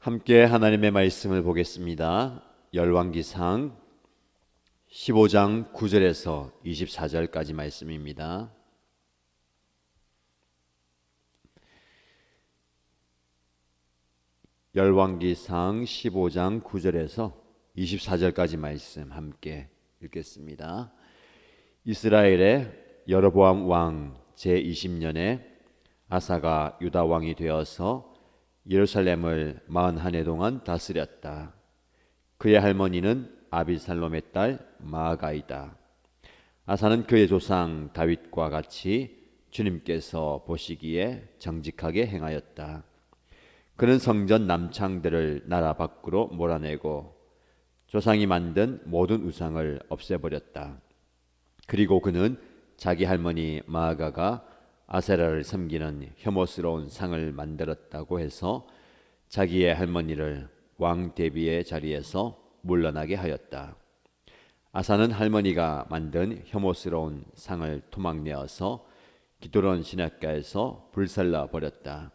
함께 하나님의 말씀을 보겠습니다. 열왕기상 15장 9절에서 24절까지 말씀입니다. 열왕기상 15장 9절에서 24절까지 말씀 함께 읽겠습니다. 이스라엘의 여로보암 왕 제20년에 아사가 유다 왕이 되어서 예루살렘을 41해 동안 다스렸다. 그의 할머니는 아비살롬의 딸 마아가이다. 아사는 그의 조상 다윗과 같이 주님께서 보시기에 정직하게 행하였다. 그는 성전 남창들을 나라 밖으로 몰아내고 조상이 만든 모든 우상을 없애버렸다. 그리고 그는 자기 할머니 마아가가 아세라를 섬기는 혐오스러운 상을 만들었다고 해서 자기의 할머니를 왕 대비의 자리에서 물러나게 하였다. 아사는 할머니가 만든 혐오스러운 상을 토막내어서 기드론 시냇가에서 불살라 버렸다.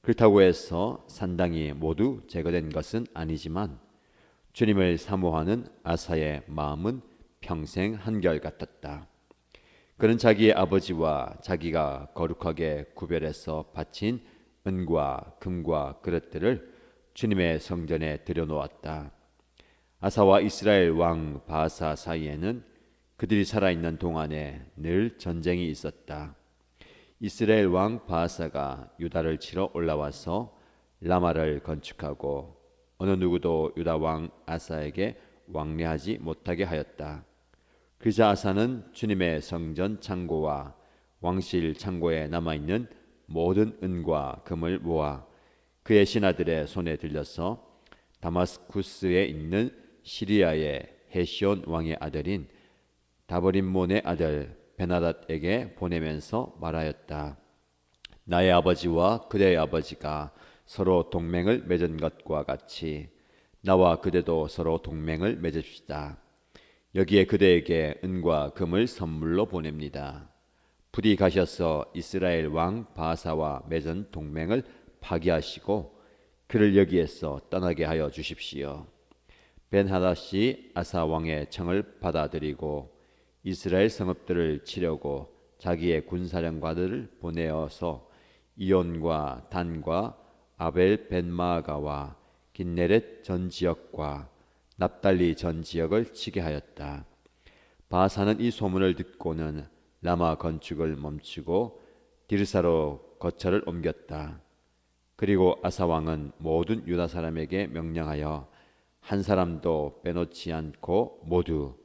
그렇다고 해서 산당이 모두 제거된 것은 아니지만 주님을 사모하는 아사의 마음은 평생 한결같았다. 그는 자기의 아버지와 자기가 거룩하게 구별해서 바친 은과 금과 그릇들을 주님의 성전에 들여놓았다. 아사와 이스라엘 왕 바아사 사이에는 그들이 살아있는 동안에 늘 전쟁이 있었다. 이스라엘 왕 바아사가 유다를 치러 올라와서 라마를 건축하고 어느 누구도 유다 왕 아사에게 왕래하지 못하게 하였다. 그자 아사는 주님의 성전 창고와 왕실 창고에 남아있는 모든 은과 금을 모아 그의 신하들의 손에 들려서 다마스쿠스에 있는 시리아의 헤시온 왕의 아들인 다버림몬의 아들 베나닷에게 보내면서 말하였다. 나의 아버지와 그대의 아버지가 서로 동맹을 맺은 것과 같이 나와 그대도 서로 동맹을 맺읍시다. 여기에 그대에게 은과 금을 선물로 보냅니다. 부디 가셔서 이스라엘 왕 바아사와 맺은 동맹을 파기하시고 그를 여기에서 떠나게 하여 주십시오. 벤하닷이 아사 왕의 청을 받아들이고 이스라엘 성읍들을 치려고 자기의 군사령관들을 보내어서 이온과 단과 아벨 벤마아가와 긴네렛 전 지역과 납달리 전 지역을 치게 하였다. 바아사는 이 소문을 듣고는 라마 건축을 멈추고 디르사로 거처를 옮겼다. 그리고 아사 왕은 모든 유다 사람에게 명령하여 한 사람도 빼놓지 않고 모두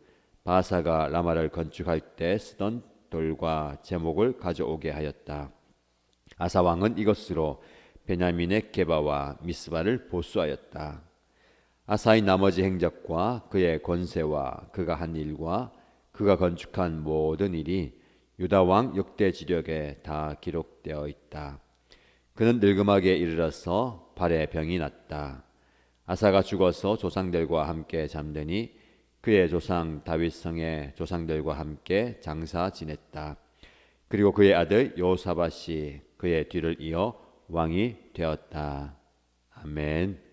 바아사가 라마를 건축할 때 쓰던 돌과 제목을 가져오게 하였다. 아사 왕은 이것으로 베냐민의 게바와 미스바를 보수하였다. 아사의 나머지 행적과 그의 권세와 그가 한 일과 그가 건축한 모든 일이 유다 왕 역대 지력에 다 기록되어 있다. 그는 늙음하게 이르러서 발에 병이 났다. 아사가 죽어서 조상들과 함께 잠드니 그의 조상 다윗 성의 조상들과 함께 장사 지냈다. 그리고 그의 아들 요사밧이 그의 뒤를 이어 왕이 되었다. 아멘.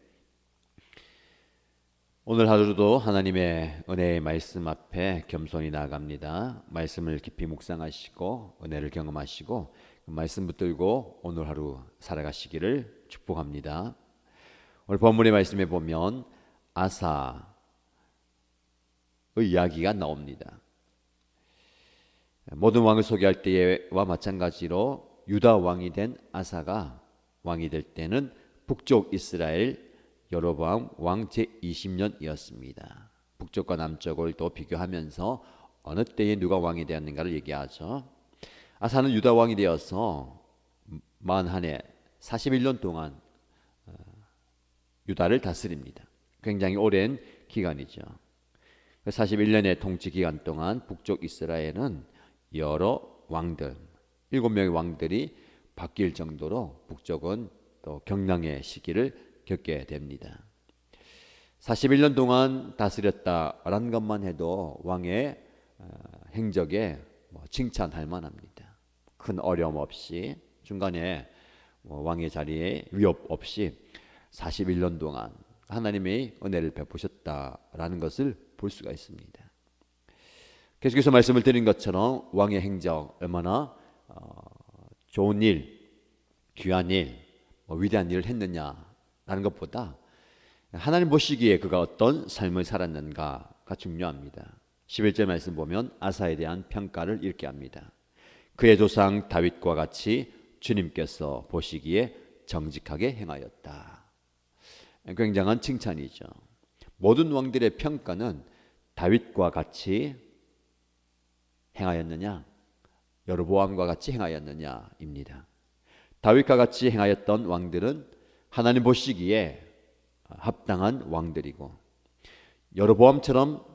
오늘 하루도 하나님의 은혜의 말씀 앞에 겸손히 나아갑니다. 말씀을 깊이 묵상하시고 은혜를 경험하시고 그 말씀 붙들고 오늘 하루 살아가시기를 축복합니다. 오늘 본문의 말씀에 보면 아사의 이야기가 나옵니다. 모든 왕을 소개할 때와 마찬가지로 유다 왕이 된 아사가 왕이 될 때는 북쪽 이스라엘 여로보암 왕 제20년이었습니다. 북쪽과 남쪽을 또 비교하면서 어느 때에 누가 왕이 되었는가를 얘기하죠. 아사는 유다 왕이 되어서 41해 41년 동안 유다를 다스립니다. 굉장히 오랜 기간이죠. 41년의 통치 기간 동안 북쪽 이스라엘은 여러 왕들 7명의 왕들이 바뀔 정도로 북쪽은 또 경랑의 시기를 겪게 됩니다. 41년 동안 다스렸다라는 것만 해도 왕의 행적에 칭찬할 만합니다. 큰 어려움 없이 중간에 왕의 자리에 위협 없이 41년 동안 하나님의 은혜를 베푸셨다라는 것을 볼 수가 있습니다. 계속해서 말씀을 드린 것처럼 왕의 행적 얼마나 좋은 일, 귀한 일, 위대한 일을 했느냐라는 것보다 하나님 보시기에 그가 어떤 삶을 살았는가가 중요합니다. 11절 말씀 보면 아사에 대한 평가를 이렇게 합니다. 그의 조상 다윗과 같이 주님께서 보시기에 정직하게 행하였다. 굉장한 칭찬이죠. 모든 왕들의 평가는 다윗과 같이 행하였느냐, 여로보암과 같이 행하였느냐입니다. 다윗과 같이 행하였던 왕들은 하나님 보시기에 합당한 왕들이고, 여로보암처럼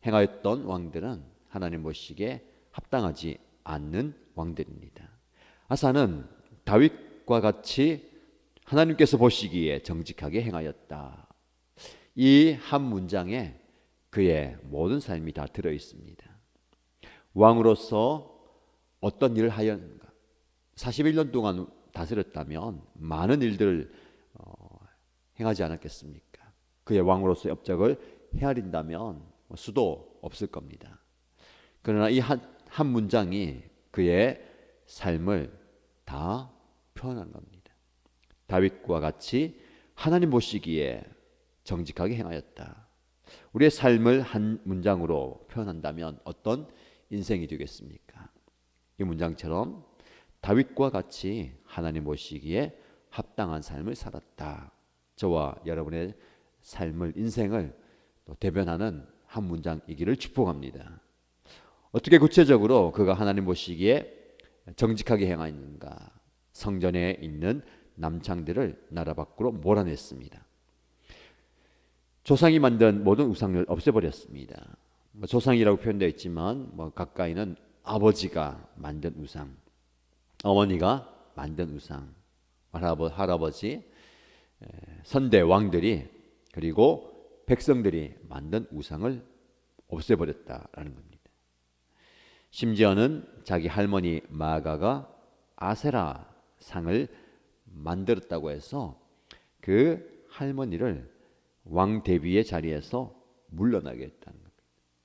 행하였던 왕들은 하나님 보시기에 합당하지 않는 왕들입니다. 아사는 다윗과 같이 하나님께서 보시기에 정직하게 행하였다. 이 한 문장에 그의 모든 삶이 다 들어 있습니다. 왕으로서 어떤 일을 하였는가? 41년 동안 다스렸다면 많은 일들을 행하지 않았겠습니까? 그의 왕으로서의 업적을 헤아린다면 수도 없을 겁니다. 그러나 이 한 문장이 그의 삶을 다 표현한 겁니다. 다윗과 같이 하나님 보시기에 정직하게 행하였다. 우리의 삶을 한 문장으로 표현한다면 어떤 인생이 되겠습니까? 이 문장처럼 다윗과 같이 하나님 보시기에 합당한 삶을 살았다. 저와 여러분의 삶을, 인생을 대변하는 한 문장이기를 축복합니다. 어떻게 구체적으로 그가 하나님 보시기에 정직하게 행하였는가? 성전에 있는 남창들을 나라 밖으로 몰아냈습니다. 조상이 만든 모든 우상을 없애버렸습니다. 조상이라고 표현되어 있지만 가까이는 아버지가 만든 우상, 어머니가 만든 우상, 할아버지, 선대 왕들이 그리고 백성들이 만든 우상을 없애버렸다라는 겁니다. 심지어는 자기 할머니 마아가가 아세라 상을 만들었다고 해서 그 할머니를 왕 대비의 자리에서 물러나게 했다는 겁니다.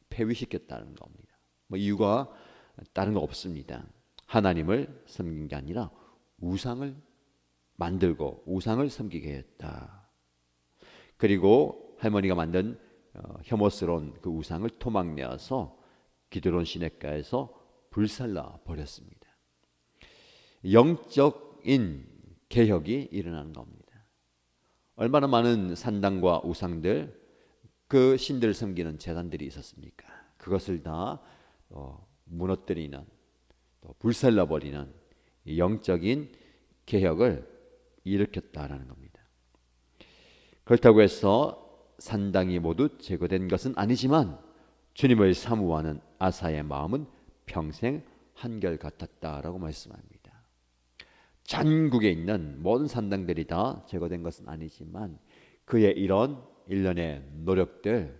폐위시켰다는 겁니다. 이유가 다른 거 없습니다. 하나님을 섬긴 게 아니라 우상을 만들고 우상을 섬기게 했다. 그리고 할머니가 만든 혐오스러운 그 우상을 토막내어서 기드론 시냇가에서 불살라 버렸습니다. 영적인 개혁이 일어나는 겁니다. 얼마나 많은 산당과 우상들, 그 신들을 섬기는 제단들이 있었습니까? 그것을 다 무너뜨리는, 불살라버리는 영적인 개혁을 일으켰다라는 겁니다. 그렇다고 해서 산당이 모두 제거된 것은 아니지만 주님을 사모하는 아사의 마음은 평생 한결같았다라고 말씀합니다. 전국에 있는 모든 산당들이 다 제거된 것은 아니지만 그의 이런 일련의 노력들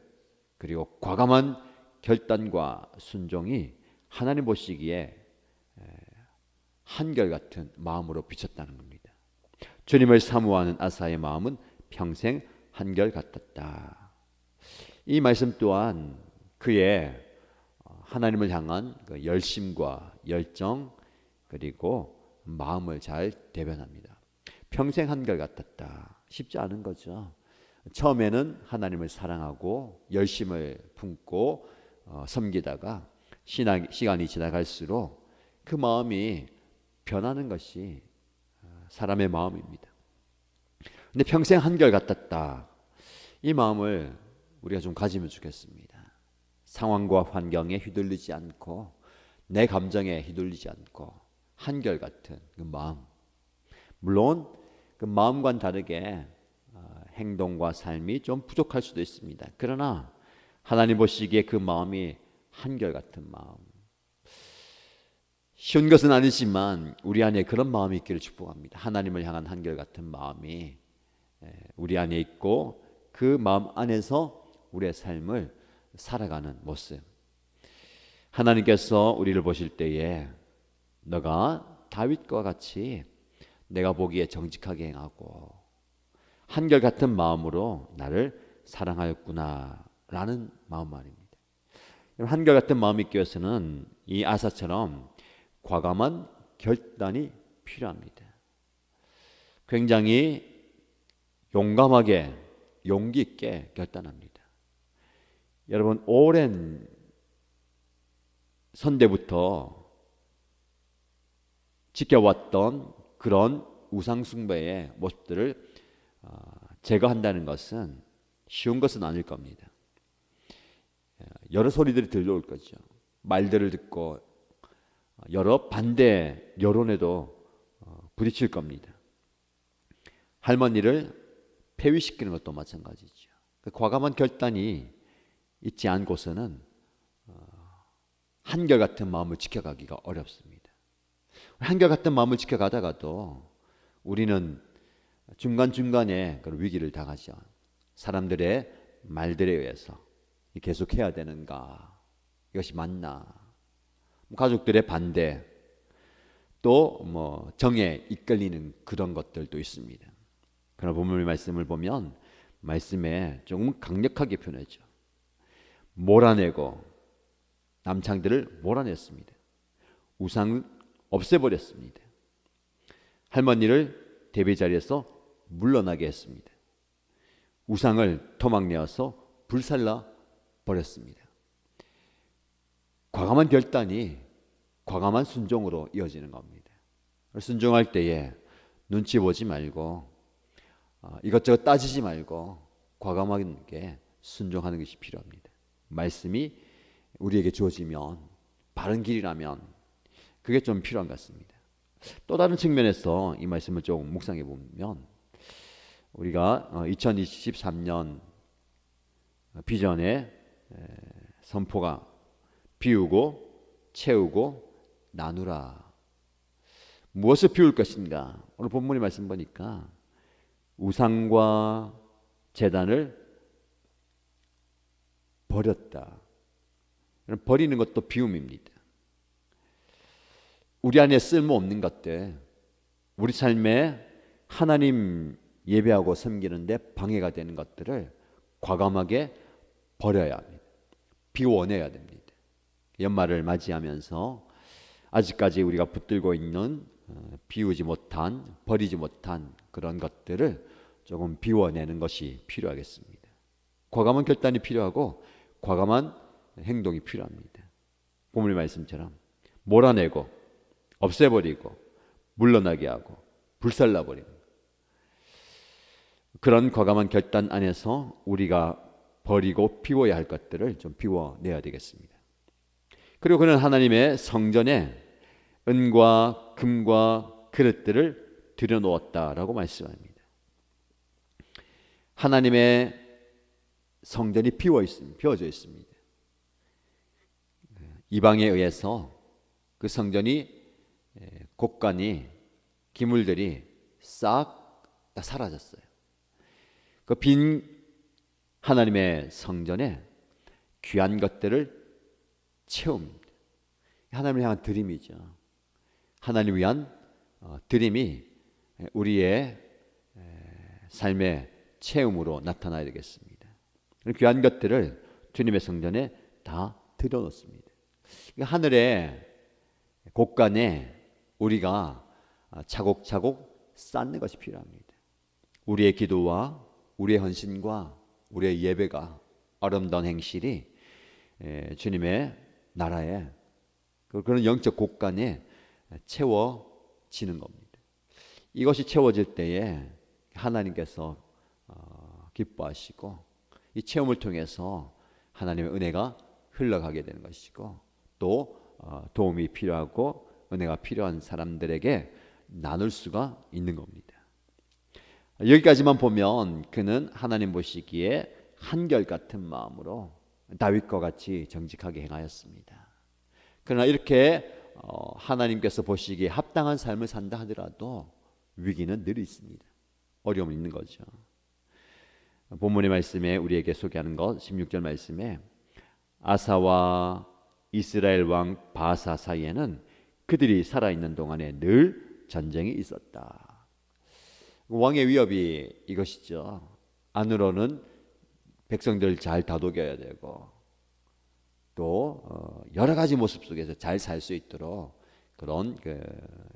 그리고 과감한 결단과 순종이 하나님 보시기에 한결같은 마음으로 비쳤다는 겁니다. 주님을 사모하는 아사의 마음은 평생 한결같았다. 이 말씀 또한 그의 하나님을 향한 그 열심과 열정 그리고 마음을 잘 대변합니다. 평생 한결같았다. 쉽지 않은 거죠. 처음에는 하나님을 사랑하고 열심을 품고 섬기다가 시간이 지나갈수록 그 마음이 변하는 것이 사람의 마음입니다. 근데 평생 한결같았다. 이 마음을 우리가 좀 가지면 좋겠습니다. 상황과 환경에 휘둘리지 않고 내 감정에 휘둘리지 않고 한결같은 그 마음. 물론 그 마음과는 다르게 행동과 삶이 좀 부족할 수도 있습니다. 그러나 하나님 보시기에 그 마음이 한결같은 마음. 쉬운 것은 아니지만 우리 안에 그런 마음이 있기를 축복합니다. 하나님을 향한 한결같은 마음이 우리 안에 있고 그 마음 안에서 우리의 삶을 살아가는 모습. 하나님께서 우리를 보실 때에 너가 다윗과 같이 내가 보기에 정직하게 행하고 한결같은 마음으로 나를 사랑하였구나라는 마음 말입니다. 한결같은 마음이 있기 위해서는 이 아사처럼 과감한 결단이 필요합니다. 굉장히 용감하게 용기 있게 결단합니다. 여러분, 오랜 선대부터 지켜왔던 그런 우상숭배의 모습들을 제거한다는 것은 쉬운 것은 아닐 겁니다. 여러 소리들이 들려올 거죠. 말들을 듣고 여러 반대 여론에도 부딪힐 겁니다. 할머니를 폐위시키는 것도 마찬가지죠. 과감한 결단이 있지 않고서는 한결같은 마음을 지켜가기가 어렵습니다. 한결같은 마음을 지켜가다가도 우리는 중간중간에 그런 위기를 당하죠. 사람들의 말들에 의해서 계속해야 되는가? 이것이 맞나? 가족들의 반대, 또 정에 이끌리는 그런 것들도 있습니다. 그러나 본문의 말씀을 보면 말씀에 조금 강력하게 표현하죠. 몰아내고 남창들을 몰아냈습니다. 우상을 없애버렸습니다. 할머니를 대비 자리에서 물러나게 했습니다. 우상을 토막내어서 불살라 버렸습니다. 과감한 결단이 과감한 순종으로 이어지는 겁니다. 순종할 때에 눈치 보지 말고 이것저것 따지지 말고 과감하게 순종하는 것이 필요합니다. 말씀이 우리에게 주어지면 바른 길이라면 그게 좀 필요한 것 같습니다. 또 다른 측면에서 이 말씀을 좀 묵상해 보면 우리가 2023년 비전의 선포가 비우고 채우고 나누라. 무엇을 비울 것인가? 오늘 본문의 말씀 보니까 우상과 제단을 버렸다. 버리는 것도 비움입니다. 우리 안에 쓸모없는 것들, 우리 삶에 하나님 예배하고 섬기는데 방해가 되는 것들을 과감하게 버려야 합니다. 비워내야 됩니다. 연말을 맞이하면서 아직까지 우리가 붙들고 있는 비우지 못한, 버리지 못한 그런 것들을 조금 비워내는 것이 필요하겠습니다. 과감한 결단이 필요하고 과감한 행동이 필요합니다. 본문의 말씀처럼 몰아내고 없애버리고 물러나게 하고 불살라버리고 그런 과감한 결단 안에서 우리가 버리고 비워야 할 것들을 좀 비워내야 되겠습니다. 그리고 그는 하나님의 성전에 은과 금과 그릇들을 들여놓았다라고 말씀합니다. 하나님의 성전이 비워져 있습니다. 이방에 의해서 그 성전이 곡간이 기물들이 싹 다 사라졌어요. 그 빈 하나님의 성전에 귀한 것들을 채웁니다. 하나님을 향한 드림이죠. 하나님을 위한 드림이 우리의 삶의 체험으로 나타나야 되겠습니다. 귀한 것들을 주님의 성전에 다 들여놓습니다. 하늘의 곡간에 우리가 차곡차곡 쌓는 것이 필요합니다. 우리의 기도와 우리의 헌신과 우리의 예배가 아름다운 행실이 주님의 나라에 그런 영적 곡간에 채워지는 겁니다. 이것이 채워질 때에 하나님께서 기뻐하시고 이 체험을 통해서 하나님의 은혜가 흘러가게 되는 것이고 또 도움이 필요하고 은혜가 필요한 사람들에게 나눌 수가 있는 겁니다. 여기까지만 보면 그는 하나님 보시기에 한결같은 마음으로 다윗과 같이 정직하게 행하였습니다. 그러나 이렇게 하나님께서 보시기에 합당한 삶을 산다 하더라도 위기는 늘 있습니다. 어려움이 있는 거죠. 본문의 말씀에 우리에게 소개하는 것 16절 말씀에 아사와 이스라엘 왕 바사 사이에는 그들이 살아있는 동안에 늘 전쟁이 있었다. 왕의 위협이 이것이죠. 안으로는 백성들을 잘 다독여야 되고 또 여러 가지 모습 속에서 잘 살 수 있도록 그런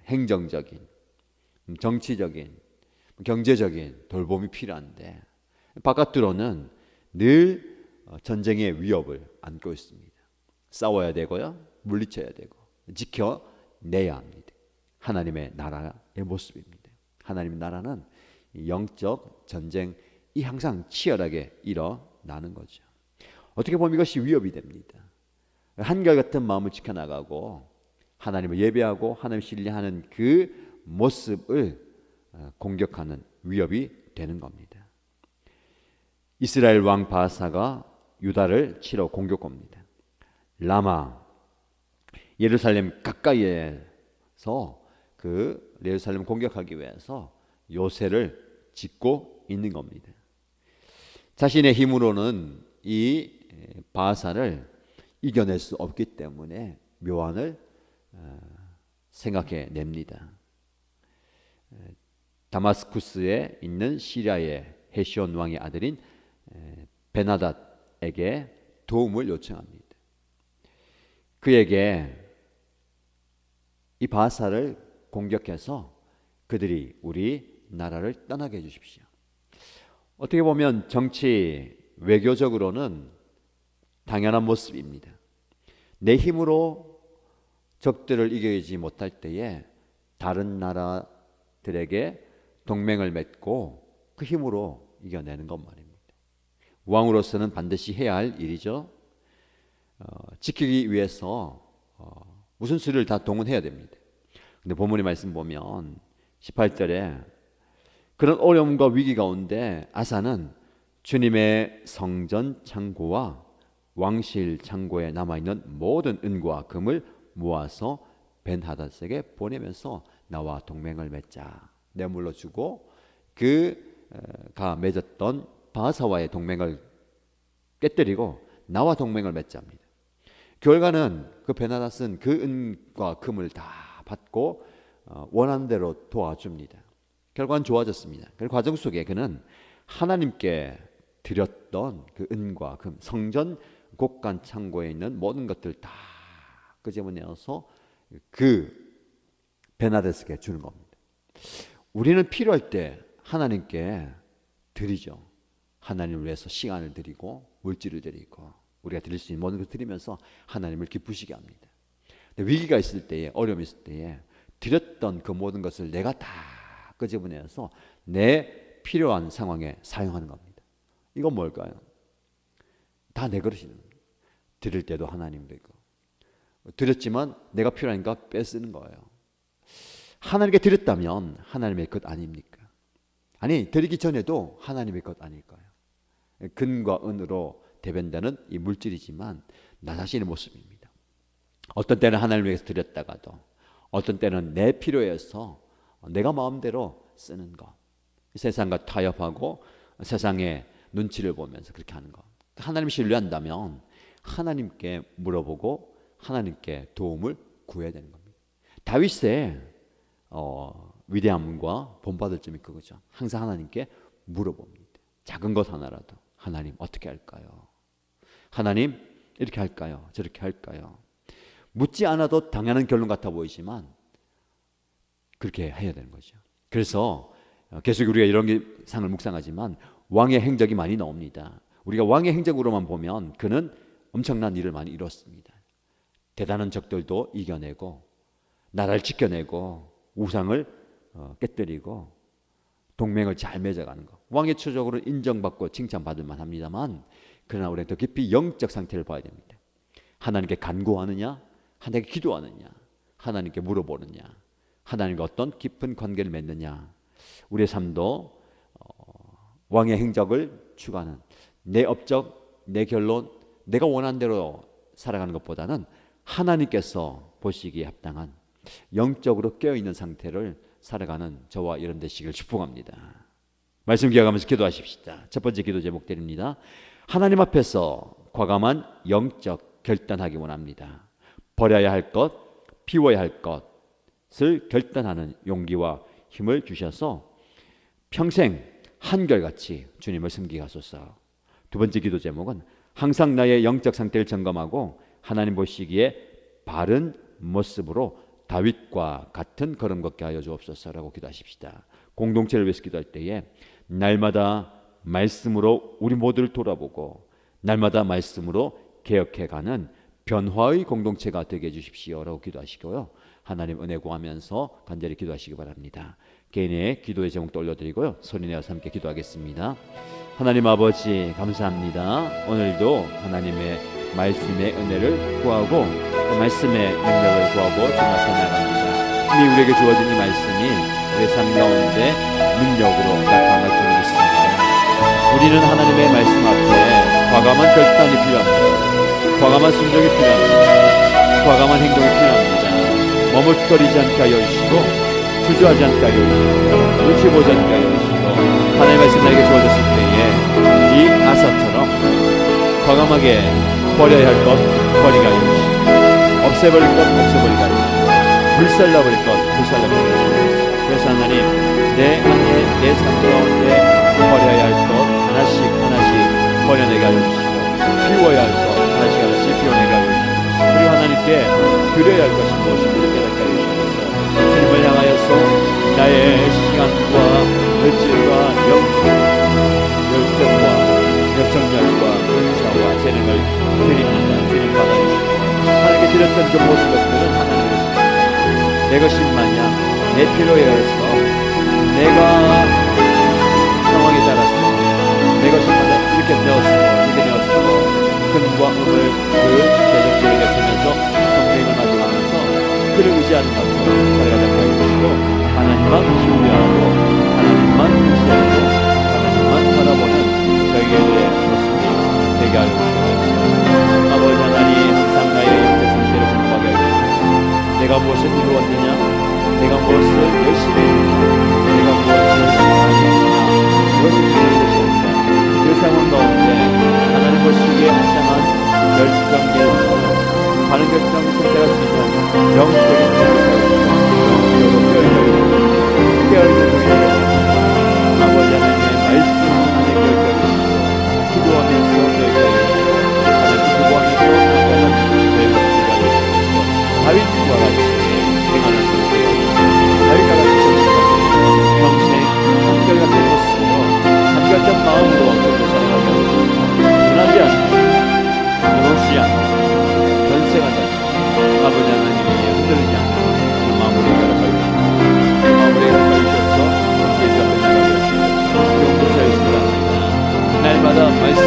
행정적인, 정치적인, 경제적인 돌봄이 필요한데 바깥으로는 늘 전쟁의 위협을 안고 있습니다. 싸워야 되고요, 물리쳐야 되고 지켜내야 합니다. 하나님의 나라의 모습입니다. 하나님의 나라는 영적 전쟁이 항상 치열하게 일어나는 거죠. 어떻게 보면 이것이 위협이 됩니다. 한결같은 마음을 지켜나가고 하나님을 예배하고 하나님 신뢰하는 그 모습을 공격하는 위협이 되는 겁니다. 이스라엘 왕 바사가 유다를 치러 공격 옵니다. 라마, 예루살렘 가까이에서 그 예루살렘 공격하기 위해서 요새를 짓고 있는 겁니다. 자신의 힘으로는 이 바사를 이겨낼 수 없기 때문에 묘안을 생각해 냅니다. 다마스쿠스에 있는 시리아의 헤시온 왕의 아들인 베나닷에게 도움을 요청합니다. 그에게 이 바사를 공격해서 그들이 우리 나라를 떠나게 해주십시오. 어떻게 보면 정치 외교적으로는 당연한 모습입니다. 내 힘으로 적들을 이겨내지 못할 때에 다른 나라들에게 동맹을 맺고 그 힘으로 이겨내는 것 말입니다. 왕으로서는 반드시 해야 할 일이죠. 지키기 위해서 무슨 수를 다 동원해야 됩니다. 근데 본문의 말씀 보면 18절에 그런 어려움과 위기 가운데 아사는 주님의 성전 창고와 왕실 창고에 남아있는 모든 은과 금을 모아서 벤하닷에게 보내면서 나와 동맹을 맺자 내물로 주고 그가 맺었던 바사와의 동맹을 깨뜨리고 나와 동맹을 맺자입니다. 결과는 그 벤하닷은 그 은과 금을 다 받고 원하는 대로 도와줍니다. 결과는 좋아졌습니다. 그 과정 속에 그는 하나님께 드렸던 그 은과 금, 성전 곡간 창고에 있는 모든 것들 다 끄집어내어서 그 베나데스에게 주는 겁니다. 우리는 필요할 때 하나님께 드리죠. 하나님을 위해서 시간을 드리고 물질을 드리고 우리가 드릴 수 있는 모든 것을 드리면서 하나님을 기쁘시게 합니다. 근데 위기가 있을 때에, 어려움이 있을 때에 드렸던 그 모든 것을 내가 다 끄집어내서 내 필요한 상황에 사용하는 겁니다. 이건 뭘까요? 다 내 것이는 드릴 때도 하나님 되고 드렸지만 내가 필요하니까 뺏쓰는 거예요. 하나님께 드렸다면 하나님의 것 아닙니까? 아니, 드리기 전에도 하나님의 것 아닐까요? 금과 은으로 대변되는 이 물질이지만 나 자신의 모습입니다. 어떤 때는 하나님을 위해서 드렸다가도 어떤 때는 내 필요에서 내가 마음대로 쓰는 것, 세상과 타협하고 세상의 눈치를 보면서 그렇게 하는 것. 하나님을 신뢰한다면 하나님께 물어보고 하나님께 도움을 구해야 되는 겁니다. 다윗의 위대함과 본받을 점이 그거죠. 항상 하나님께 물어봅니다. 작은 것 하나라도 하나님 어떻게 할까요? 하나님 이렇게 할까요? 저렇게 할까요? 묻지 않아도 당연한 결론 같아 보이지만 그렇게 해야 되는 거죠. 그래서 계속 우리가 이런 상을 묵상하지만 왕의 행적이 많이 나옵니다. 우리가 왕의 행적으로만 보면 그는 엄청난 일을 많이 이뤘습니다. 대단한 적들도 이겨내고 나라를 지켜내고 우상을 깨뜨리고 동맹을 잘 맺어가는 것. 왕의 처적으로 인정받고 칭찬받을 만합니다만 그러나 우리는 더 깊이 영적 상태를 봐야 됩니다. 하나님께 간구하느냐, 하나님께 기도하느냐, 하나님께 물어보느냐, 하나님과 어떤 깊은 관계를 맺느냐. 우리의 삶도 왕의 행적을 추구하는 내 업적, 내 결론, 내가 원하는 대로 살아가는 것보다는 하나님께서 보시기에 합당한 영적으로 깨어있는 상태를 살아가는 저와 여러분 되시길 축복합니다. 말씀 기억하면서 기도하십시다. 첫 번째 기도 제목 드립니다. 하나님 앞에서 과감한 영적 결단하기 원합니다. 버려야 할 것, 비워야 할 것을 결단하는 용기와 힘을 주셔서 평생 한결같이 주님을 섬기게 하소서. 두 번째 기도 제목은 항상 나의 영적 상태를 점검하고 하나님 보시기에 바른 모습으로 다윗과 같은 걸음 걷게 하여 주옵소서라고 기도하십시다. 공동체를 위해서 기도할 때에 날마다 말씀으로 우리 모두를 돌아보고 날마다 말씀으로 개혁해가는 변화의 공동체가 되게 해주십시오라고 기도하시고요. 하나님 은혜 구하면서 간절히 기도하시기 바랍니다. 개인의 기도의 제목도 올려드리고요. 소리내어서 함께 기도하겠습니다. 하나님 아버지 감사합니다. 오늘도 하나님의 말씀의 은혜를 구하고 그 말씀의 능력을 구하고 주나서 나갑니다. 이미 우리에게 주어진 이 말씀이 우리의 삶 가운데 능력으로 나타날 줄 믿습니다. 우리는 하나님의 말씀 앞에 과감한 결단이 필요합니다. 과감한 순종이 필요합니다. 과감한 행동이 필요합니다. 머뭇거리지 않게 하여 주시고 주저하지 않게 하여 주시고 눈치 보지 않게 하여 주시고 하나님의 말씀 나에게 주어졌을 때에 이 아사처럼 과감하게 버려야 할 것 버리게 하여 주시고 없애버릴 것 없애버리게 하여 주시고 불살라버릴 것 불살라버리게 하여 주시고 그래서 하나님 내 안에 내 삶 가운데 버려야 할 것 하나씩 하나씩 버려내게 하여 주시고 피워야 할 것 하나씩 하나씩 피워내게 하여 주시고 그리고 하나님께 드려야 할 것이 무엇인지 깨닫게 하여 주시옵소서. 주님을 향하여서 나의 시간과 물질과 열정과 열정열과 은사와 재능을 드립니다. 주님 받아주시고 하나님께 드렸던 그 모든 것들은 하나님의 것입니다. 내 것이 마냥 내 필요에 의해서 내가 상황에 따라서 내 것이 마냥 이렇게 되었으고 근과 음을 그 대적들을 겹치면서 성령을 마주하면서 그를 의지하는 것처럼 살아가게 해주시고 하나님만 신뢰하고 하나님만 의지하고 하나님만 바라보는 저희에게 모습이 되게 하여 주시옵소서. 아버지 하나님 항상 나의 영적 상태를 점검하게 해주시옵소서. 내가 무엇을 이루었느냐 내가 무엇을 열심히 했느냐 내가 무엇을 많이 했느냐 그것을 이루는 것입니다. 그 상황 가운데 하나님 보시기에 합당한 결정의 바른 결정 선택할 수 있는 영적인 깨어있는 아버지 하나님의 말씀 하나님 결정해주시고 기도하면서 저희가 하나님 기도하면서 저희가 기도하여주시고 다윗과 같이 행하는 분들에게 다윗과 같이 평생 한결같은 모습으로 한결같은 마음으로 왕국을 살아가게 하옵소서. 변하지 않고 변하지 않고 변색하지 않고 아버지 하나님이 흔들리지 않고 그 마음으로 열어가여 주시고 그 마음으로 열어가여 주셔서 예수 앞에 나가게 하시고 용서하여 주시기 바랍니다. 날마다 말씀